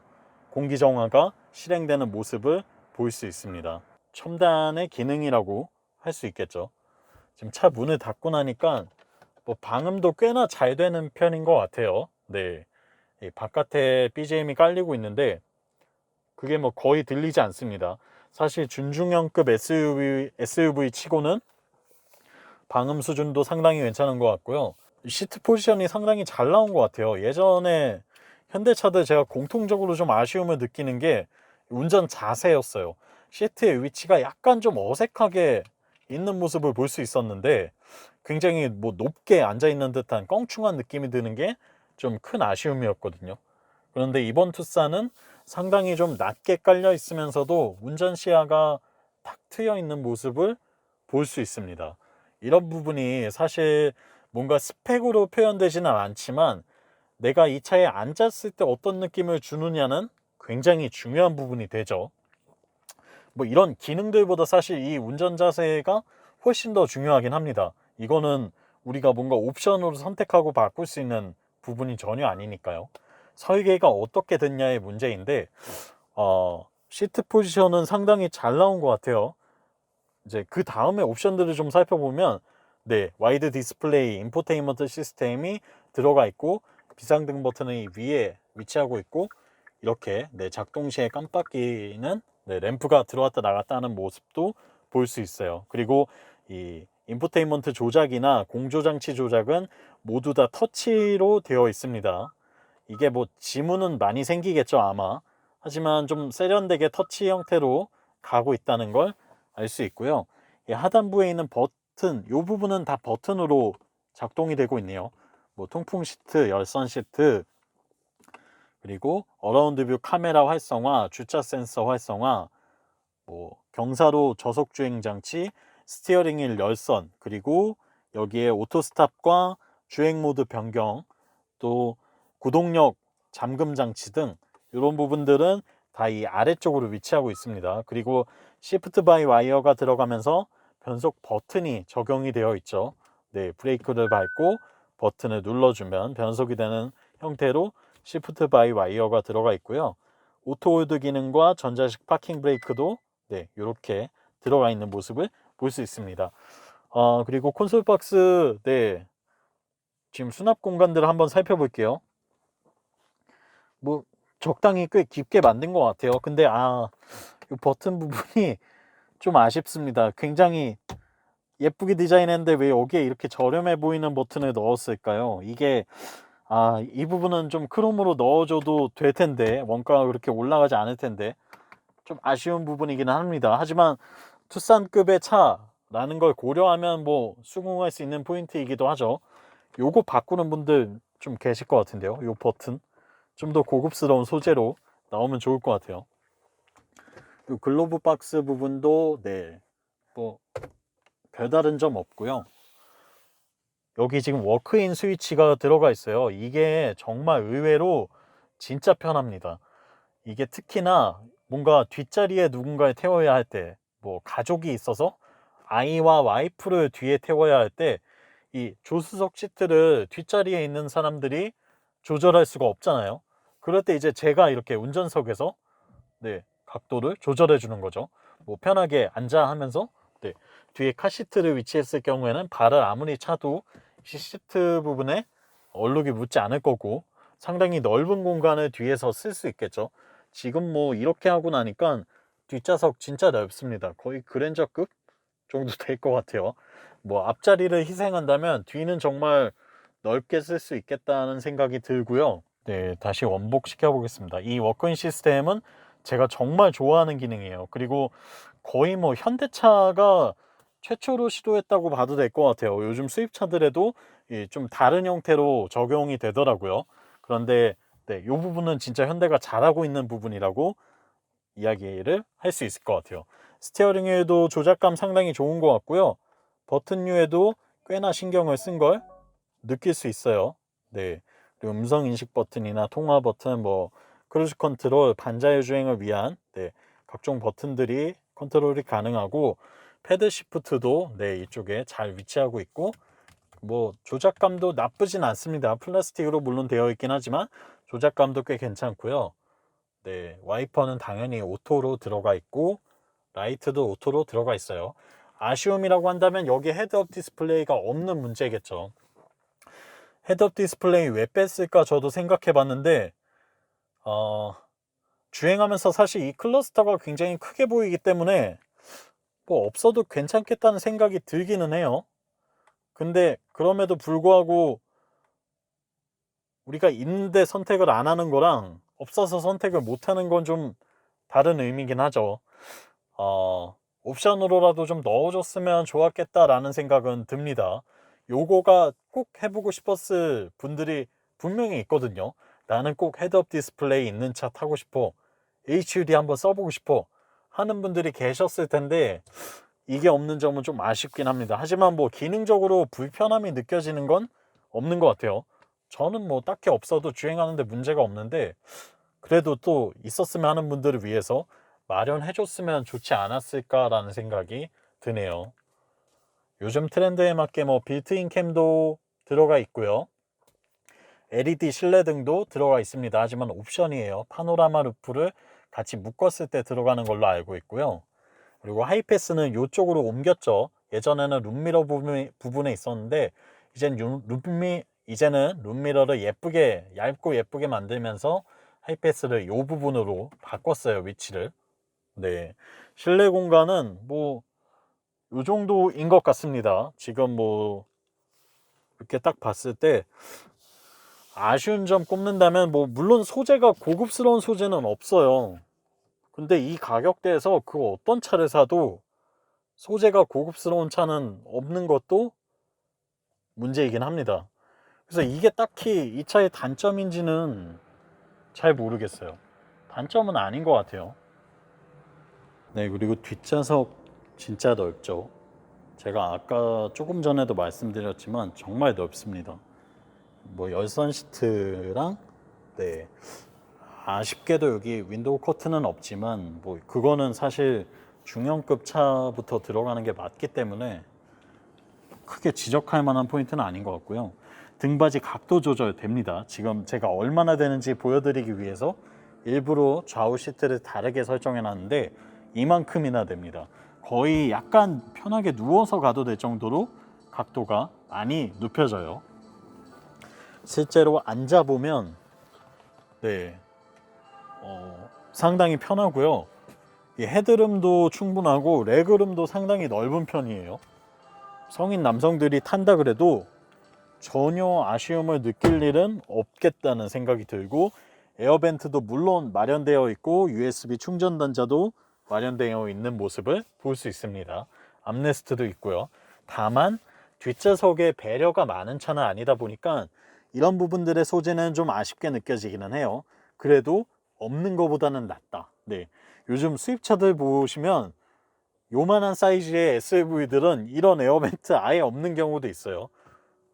공기정화가 실행되는 모습을 볼 수 있습니다. 첨단의 기능이라고 할 수 있겠죠. 지금 차 문을 닫고 나니까 뭐 방음도 꽤나 잘 되는 편인 것 같아요. 바깥에 BGM이 깔리고 있는데 그게 뭐 거의 들리지 않습니다. 사실 준중형급 SUV 치고는 방음 수준도 상당히 괜찮은 것 같고요. 시트 포지션이 상당히 잘 나온 것 같아요. 예전에 현대차들 제가 공통적으로 좀 아쉬움을 느끼는 게 운전 자세였어요. 시트의 위치가 약간 좀 어색하게 있는 모습을 볼 수 있었는데 굉장히 뭐 높게 앉아 있는 듯한 껑충한 느낌이 드는 게 좀 큰 아쉬움이었거든요. 그런데 이번 투싼은 상당히 좀 낮게 깔려 있으면서도 운전 시야가 탁 트여 있는 모습을 볼 수 있습니다. 이런 부분이 사실 뭔가 스펙으로 표현되지는 않지만 내가 이 차에 앉았을 때 어떤 느낌을 주느냐는 굉장히 중요한 부분이 되죠. 뭐 이런 기능들보다 사실 이 운전 자세가 훨씬 더 중요하긴 합니다. 이거는 우리가 뭔가 옵션으로 선택하고 바꿀 수 있는 부분이 전혀 아니니까요. 설계가 어떻게 됐냐의 문제인데 시트 포지션은 상당히 잘 나온 것 같아요. 이제 그 다음에 옵션들을 좀 살펴보면 와이드 디스플레이 인포테인먼트 시스템이 들어가 있고 비상등 버튼이 위에 위치하고 있고 이렇게 작동 시에 깜빡이는 램프가 들어왔다 나갔다 하는 모습도 볼 수 있어요. 그리고 이 인포테인먼트 조작이나 공조장치 조작은 모두 다 터치로 되어 있습니다. 이게 뭐 지문은 많이 생기겠죠 아마. 하지만 좀 세련되게 터치 형태로 가고 있다는 걸 알 수 있고요. 이 하단부에 있는 버튼, 이 부분은 다 버튼으로 작동이 되고 있네요. 뭐 통풍 시트, 열선 시트, 그리고 어라운드 뷰 카메라 활성화, 주차 센서 활성화, 뭐 경사로 저속 주행 장치, 스티어링 휠 열선, 그리고 여기에 오토 스탑과 주행 모드 변경, 또 구동력 잠금 장치 등 이런 부분들은 다 이 아래쪽으로 위치하고 있습니다. 그리고 시프트 바이 와이어가 들어가면서 변속 버튼이 적용이 되어 있죠. 브레이크를 밟고 버튼을 눌러주면 변속이 되는 형태로 시프트 바이 와이어가 들어가 있고요. 오토 홀드 기능과 전자식 파킹 브레이크도 이렇게 들어가 있는 모습을 볼 수 있습니다. 그리고 콘솔 박스 지금 수납 공간들을 한번 살펴볼게요. 뭐 적당히 꽤 깊게 만든 것 같아요. 근데 이 버튼 부분이 좀 아쉽습니다. 굉장히 예쁘게 디자인했는데 왜 여기에 이렇게 저렴해 보이는 버튼을 넣었을까요? 이게 이 부분은 좀 크롬으로 넣어줘도 될 텐데 원가가 그렇게 올라가지 않을 텐데 좀 아쉬운 부분이기는 합니다. 하지만 투싼급의 차라는 걸 고려하면 뭐 수긍할 수 있는 포인트이기도 하죠. 요거 바꾸는 분들 좀 계실 것 같은데요. 요 버튼 좀 더 고급스러운 소재로 나오면 좋을 것 같아요. 요 글로브 박스 부분도 뭐 별다른 점 없고요. 여기 지금 워크인 스위치가 들어가 있어요. 이게 정말 의외로 진짜 편합니다. 이게 특히나 뭔가 뒷자리에 누군가를 태워야 할 때, 뭐 가족이 있어서 아이와 와이프를 뒤에 태워야 할 때 이 조수석 시트를 뒷자리에 있는 사람들이 조절할 수가 없잖아요. 그럴 때 이제 제가 이렇게 운전석에서 각도를 조절해 주는 거죠. 뭐 편하게 앉아 하면서 뒤에 카시트를 위치했을 경우에는 발을 아무리 차도 시트 부분에 얼룩이 묻지 않을 거고 상당히 넓은 공간을 뒤에서 쓸 수 있겠죠. 지금 뭐 이렇게 하고 나니까 뒷좌석 진짜 넓습니다. 거의 그랜저급 정도 될 것 같아요. 뭐 앞자리를 희생한다면 뒤는 정말 넓게 쓸 수 있겠다는 생각이 들고요. 다시 원복시켜 보겠습니다. 이 워크인 시스템은 제가 정말 좋아하는 기능이에요. 그리고 거의 뭐 현대차가 최초로 시도했다고 봐도 될 것 같아요. 요즘 수입차들에도 좀 다른 형태로 적용이 되더라고요. 그런데 이 부분은 진짜 현대가 잘하고 있는 부분이라고 이야기를 할 수 있을 것 같아요. 스티어링에도 조작감 상당히 좋은 것 같고요. 버튼류에도 꽤나 신경을 쓴 걸 느낄 수 있어요. 그리고 음성 인식 버튼이나 통화 버튼, 뭐 크루즈 컨트롤, 반자율 주행을 위한 각종 버튼들이 컨트롤이 가능하고 패드 시프트도 이쪽에 잘 위치하고 있고 뭐 조작감도 나쁘진 않습니다. 플라스틱으로 물론 되어 있긴 하지만 조작감도 꽤 괜찮고요. 와이퍼는 당연히 오토로 들어가 있고 라이트도 오토로 들어가 있어요. 아쉬움이라고 한다면 여기 헤드업 디스플레이가 없는 문제겠죠. 헤드업 디스플레이 왜 뺐을까 저도 생각해 봤는데 주행하면서 사실 이 클러스터가 굉장히 크게 보이기 때문에 뭐 없어도 괜찮겠다는 생각이 들기는 해요. 근데 그럼에도 불구하고 우리가 있는데 선택을 안 하는 거랑 없어서 선택을 못 하는 건 좀 다른 의미긴 하죠. 옵션으로라도 좀 넣어줬으면 좋았겠다라는 생각은 듭니다. 요거가 꼭 해보고 싶었을 분들이 분명히 있거든요. 나는 꼭 헤드업 디스플레이 있는 차 타고 싶어. HUD 한번 써보고 싶어. 하는 분들이 계셨을 텐데 이게 없는 점은 좀 아쉽긴 합니다. 하지만 뭐 기능적으로 불편함이 느껴지는 건 없는 것 같아요. 저는 뭐 딱히 없어도 주행하는데 문제가 없는데 그래도 또 있었으면 하는 분들을 위해서 마련해 줬으면 좋지 않았을까라는 생각이 드네요. 요즘 트렌드에 맞게 뭐 빌트인 캠도 들어가 있고요. LED 실내등도 들어가 있습니다. 하지만 옵션이에요. 파노라마 루프를 같이 묶었을 때 들어가는 걸로 알고 있고요. 그리고 하이패스는 이쪽으로 옮겼죠. 예전에는 룸미러 부분에 있었는데 이제는 룸미러를 예쁘게 얇고 예쁘게 만들면서 하이패스를 이 부분으로 바꿨어요. 위치를. 네, 실내 공간은 뭐 이 정도인 것 같습니다. 지금 뭐 이렇게 딱 봤을 때 아쉬운 점 꼽는다면 뭐 물론 소재가 고급스러운 소재는 없어요. 근데 이 가격대에서 그 어떤 차를 사도 소재가 고급스러운 차는 없는 것도 문제이긴 합니다. 그래서 이게 딱히 이 차의 단점인지는 잘 모르겠어요. 단점은 아닌 것 같아요. 네, 그리고 뒷좌석 진짜 넓죠. 제가 아까 조금 전에도 말씀드렸지만 정말 넓습니다. 뭐 열선 시트랑 네, 아쉽게도 여기 윈도우 커튼은 없지만 뭐 그거는 사실 중형급 차부터 들어가는 게 맞기 때문에 크게 지적할 만한 포인트는 아닌 것 같고요. 등받이 각도 조절 됩니다. 지금 제가 얼마나 되는지 보여드리기 위해서 일부러 좌우 시트를 다르게 설정해 놨는데 이만큼이나 됩니다. 거의 약간 편하게 누워서 가도 될 정도로 각도가 많이 눕혀져요. 실제로 앉아보면 네, 상당히 편하고요. 이 헤드룸도 충분하고 레그룸도 상당히 넓은 편이에요. 성인 남성들이 탄다 그래도 전혀 아쉬움을 느낄 일은 없겠다는 생각이 들고 에어벤트도 물론 마련되어 있고 USB 충전 단자도 마련되어 있는 모습을 볼 수 있습니다. 암레스트도 있고요. 다만 뒷좌석에 배려가 많은 차는 아니다 보니까 이런 부분들의 소재는 좀 아쉽게 느껴지기는 해요. 그래도 없는 것보다는 낫다. 네, 요즘 수입차들 보시면 요만한 사이즈의 SUV들은 이런 에어벤트 아예 없는 경우도 있어요.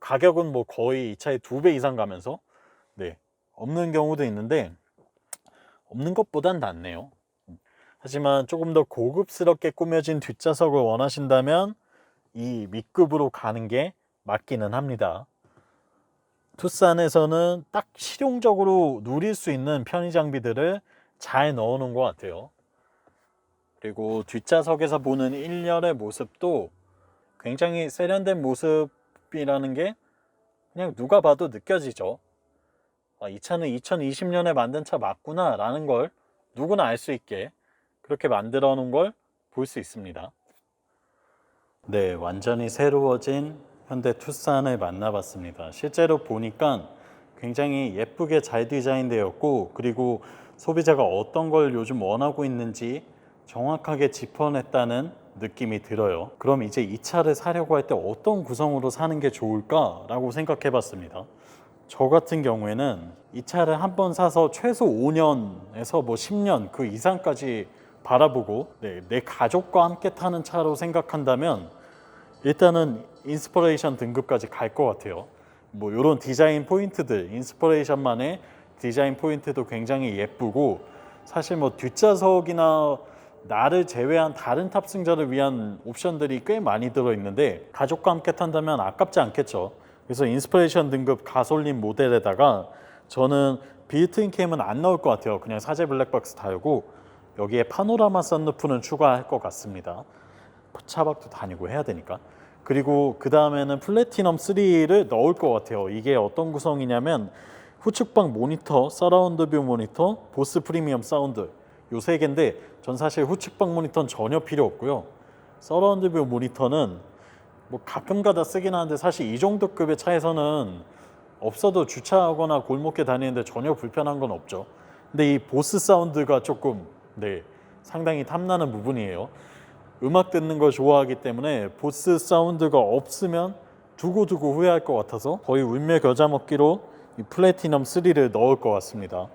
가격은 뭐 거의 이 차의 2배 이상 가면서 네, 없는 경우도 있는데 없는 것보단 낫네요. 하지만 조금 더 고급스럽게 꾸며진 뒷좌석을 원하신다면 이 밑급으로 가는 게 맞기는 합니다. 투싼에서는 딱 실용적으로 누릴 수 있는 편의 장비들을 잘 넣어 놓은 것 같아요. 그리고 뒷좌석에서 보는 1열의 모습도 굉장히 세련된 모습이라는 게 그냥 누가 봐도 느껴지죠. 이 차는 2020년에 만든 차 맞구나 라는 걸 누구나 알 수 있게 그렇게 만들어 놓은 걸 볼 수 있습니다. 네, 완전히 새로워진 현대 투싼을 만나봤습니다. 실제로 보니까 굉장히 예쁘게 잘 디자인되었고 그리고 소비자가 어떤 걸 요즘 원하고 있는지 정확하게 짚어냈다는 느낌이 들어요. 그럼 이제 이 차를 사려고 할 때 어떤 구성으로 사는 게 좋을까라고 생각해 봤습니다. 저 같은 경우에는 이 차를 한번 사서 최소 5년에서 뭐 10년 그 이상까지 바라보고 내 가족과 함께 타는 차로 생각한다면 일단은 인스퍼레이션 등급까지 갈 것 같아요. 뭐 이런 디자인 포인트들, 인스퍼레이션만의 디자인 포인트도 굉장히 예쁘고 사실 뭐 뒷좌석이나 나를 제외한 다른 탑승자를 위한 옵션들이 꽤 많이 들어있는데 가족과 함께 탄다면 아깝지 않겠죠. 그래서 인스퍼레이션 등급 가솔린 모델에다가 저는 빌트인 캠은 안 넣을 것 같아요. 그냥 사제 블랙박스 달고 여기에 파노라마 썬루프는 추가할 것 같습니다. 차박도 다니고 해야 되니까. 그리고 그 다음에는 플래티넘 3를 넣을 것 같아요. 이게 어떤 구성이냐면 후측방 모니터, 서라운드 뷰 모니터, 보스 프리미엄 사운드 요 세 개인데 전 사실 후측방 모니터는 전혀 필요 없고요. 서라운드 뷰 모니터는 뭐 가끔가다 쓰긴 하는데 사실 이 정도 급의 차에서는 없어도 주차하거나 골목길 다니는데 전혀 불편한 건 없죠. 근데 이 보스 사운드가 조금 상당히 탐나는 부분이에요. 음악 듣는 걸 좋아하기 때문에 보스 사운드가 없으면 두고두고 후회할 것 같아서 거의 울며 겨자 먹기로 이 플래티넘 3를 넣을 것 같습니다.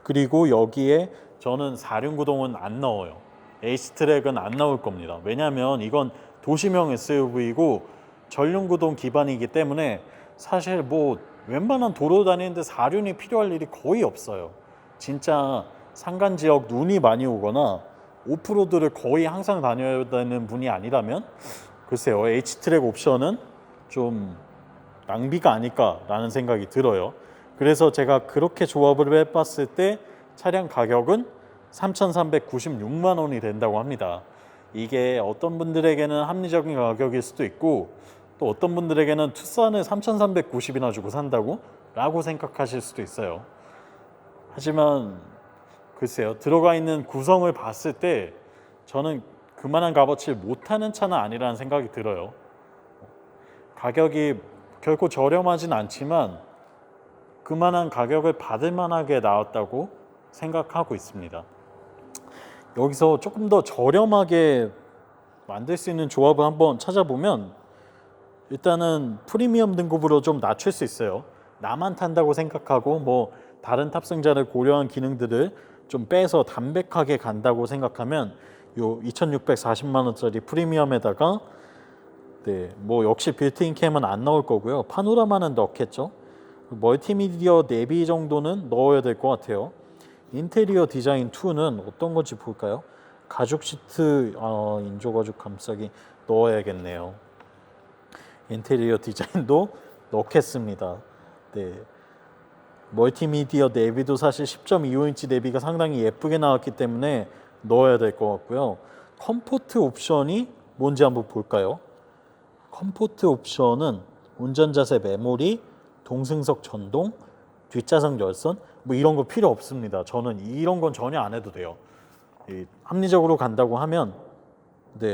그리고 여기에 저는 4륜구동은 안 넣어요. H트랙은 안 나올 겁니다. 왜냐하면 이건 도시명 SUV이고 전륜구동 기반이기 때문에 사실 뭐 웬만한 도로 다니는데 4륜이 필요할 일이 거의 없어요. 진짜 산간 지역 눈이 많이 오거나 오프로드를 거의 항상 다녀야 되는 분이 아니라면 글쎄요, H트랙 옵션은 좀 낭비가 아닐까라는 생각이 들어요. 그래서 제가 그렇게 조합을 해봤을 때 차량 가격은 3,396만 원이 된다고 합니다. 이게 어떤 분들에게는 합리적인 가격일 수도 있고 또 어떤 분들에게는 투싼을 3,390이나 주고 산다고? 라고 생각하실 수도 있어요. 하지만 글쎄요, 들어가 있는 구성을 봤을 때 저는 그만한 값어치를 못하는 차는 아니라는 생각이 들어요. 가격이 결코 저렴하진 않지만 그만한 가격을 받을 만하게 나왔다고 생각하고 있습니다. 여기서 조금 더 저렴하게 만들 수 있는 조합을 한번 찾아보면 일단은 프리미엄 등급으로 좀 낮출 수 있어요. 나만 탄다고 생각하고 뭐 다른 탑승자를 고려한 기능들을 좀 빼서 담백하게 간다고 생각하면 요 2,640만 원짜리 프리미엄에다가 뭐 역시 빌트인 캠은 안 넣을 거고요. 파노라마는 넣겠죠. 멀티미디어 내비 정도는 넣어야 될 것 같아요. 인테리어 디자인 2는 어떤 건지 볼까요? 가죽 시트, 인조 가죽 감싸기 넣어야겠네요. 인테리어 디자인도 넣겠습니다. 멀티미디어 내비도 사실 10.25인치 내비가 상당히 예쁘게 나왔기 때문에 넣어야 될 것 같고요. 컴포트 옵션이 뭔지 한번 볼까요? 컴포트 옵션은 운전자세 메모리, 동승석 전동, 뒷좌석 열선 뭐 이런 거 필요 없습니다. 저는 이런 건 전혀 안 해도 돼요. 합리적으로 간다고 하면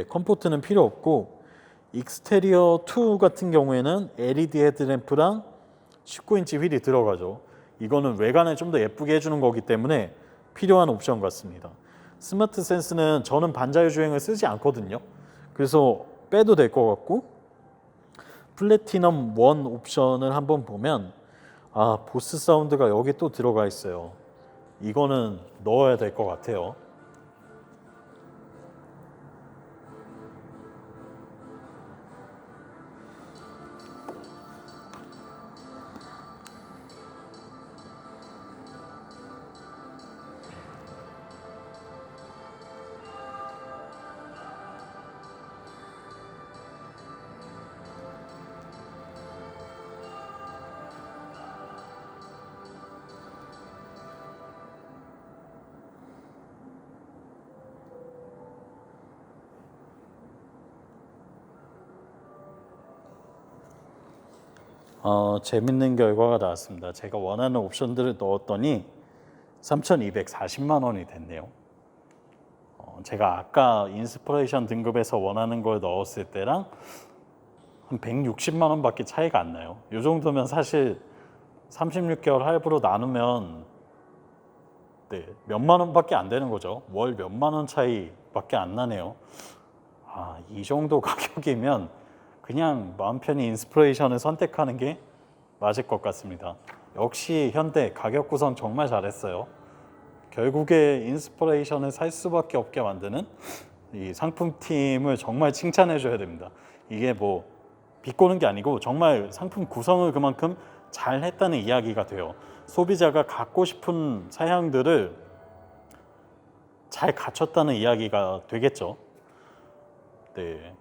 컴포트는 필요 없고 익스테리어 2 같은 경우에는 LED 헤드램프랑 19인치 휠이 들어가죠. 이거는 외관을 좀 더 예쁘게 해주는 거기 때문에 필요한 옵션 같습니다. 스마트 센스는 저는 반자율 주행을 쓰지 않거든요. 그래서 빼도 될 것 같고 플래티넘 1 옵션을 한번 보면 보스 사운드가 여기 또 들어가 있어요. 이거는 넣어야 될 것 같아요. 재밌는 결과가 나왔습니다. 제가 원하는 옵션들을 넣었더니 3,240만 원이 됐네요. 제가 아까 인스퍼레이션 등급에서 원하는 걸 넣었을 때랑 한 160만 원밖에 차이가 안 나요. 이 정도면 사실 36개월 할부로 나누면 몇만 원밖에 안 되는 거죠. 월 몇만 원 차이밖에 안 나네요. 이 정도 가격이면 그냥 마음 편히 인스피레이션을 선택하는 게 맞을 것 같습니다. 역시 현대 가격 구성 정말 잘했어요. 결국에 인스피레이션을 살 수밖에 없게 만드는 이 상품팀을 정말 칭찬해 줘야 됩니다. 이게 뭐 비꼬는 게 아니고 정말 상품 구성을 그만큼 잘 했다는 이야기가 돼요. 소비자가 갖고 싶은 사양들을 잘 갖췄다는 이야기가 되겠죠.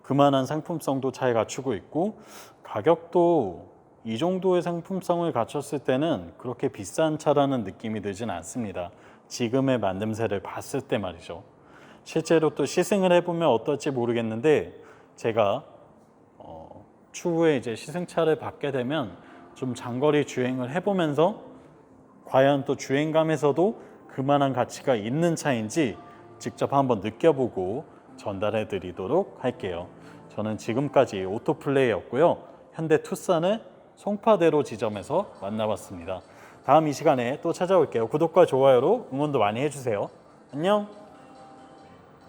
그만한 상품성도 잘 갖추고 있고 가격도 이 정도의 상품성을 갖췄을 때는 그렇게 비싼 차라는 느낌이 들진 않습니다. 지금의 만듦새를 봤을 때 말이죠. 실제로 또 시승을 해보면 어떨지 모르겠는데 제가 추후에 이제 시승차를 받게 되면 좀 장거리 주행을 해보면서 과연 또 주행감에서도 그만한 가치가 있는 차인지 직접 한번 느껴보고 전달해 드리도록 할게요. 저는 지금까지 오토플레이였고요. 현대 투싼을 송파대로 지점에서 만나봤습니다. 다음 이 시간에 또 찾아올게요. 구독과 좋아요로 응원도 많이 해주세요. 안녕.